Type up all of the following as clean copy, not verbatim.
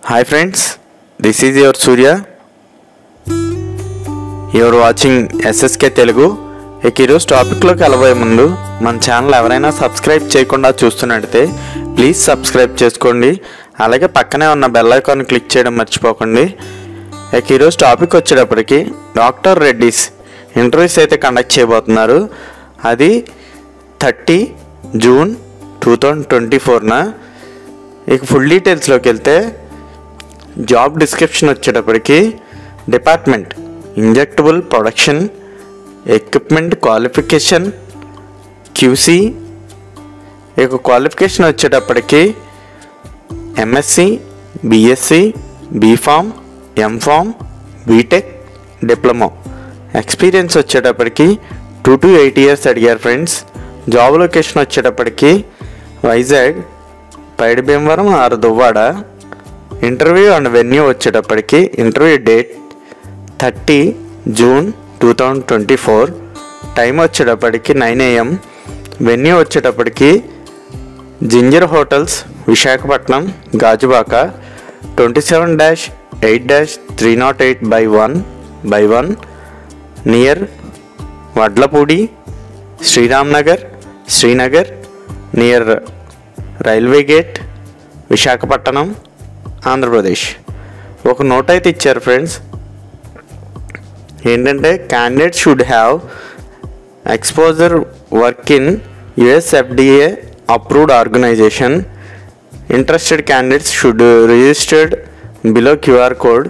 Hi friends, this is your Surya. You are watching SSK Telugu. ఈరోజు టాపిక్లోకి వెళ్ళబోయే ముందు మన ఛానల్ ఎవరైనా సబ్స్క్రైబ్ చేయకుండా చూస్తున్నట్లయితే ప్లీజ్ సబ్స్క్రైబ్ చేసుకోండి. అలాగే పక్కనే ఉన్న బెల్ ఐకాన్ క్లిక్ చేయడం మర్చిపోకండి. ఈరోజు టాపిక్ వచ్చేటప్పటికి డాక్టర్ రెడ్డిస్ ఇంటర్వ్యూస్ అయితే కండక్ట్ చేయబోతున్నారు. అది 30 జూన్ 2024న. ఇక ఫుల్ డీటెయిల్స్లోకి వెళ్తే జాబ్ డిస్క్రిప్షన్ వచ్చేటప్పటికి department injectable production equipment qualification QC. ఇక క్వాలిఫికేషన్ వచ్చేటప్పటికి MSc, BSc, BPharm, MPharm, BTech, diploma. Experience వచ్చేటప్పటికి 2 to 8 years అడిగారు ఫ్రెండ్స్. జాబ్ లొకేషన్ వచ్చేటప్పటికి Vizag, Paidi Bhimavaram or Duvvada. Interview and venue వచ్చేటప్పటికి ఇంటర్వ్యూ డేట్ 30 జూన్ 2024. టైం వచ్చేటప్పటికి 9 AM. వెన్యూ వచ్చేటప్పటికి Ginger Hotels, Visakhapatnam, Gajuwaka, 27-8-308/1 near Vadlapudi, Sriramnagar, Srinagar, near railway gate, Visakhapatnam, Andhra Pradesh. ఒక note అయితే ఇచ్చారు ఫ్రెండ్స్, ఏంటంటే candidate should have exposure work in US FDA approved organisation. Interested candidates should registered below QR code.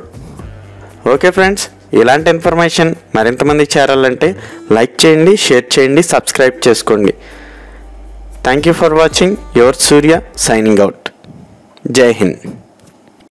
Okay friends, ఇలాంటి information మరింతమందికి చేరాలంటే like చేయండి, share చేయండి, సబ్స్క్రైబ్ చేసుకోండి. Thank you for watching. Your Surya signing out. Jai Hind.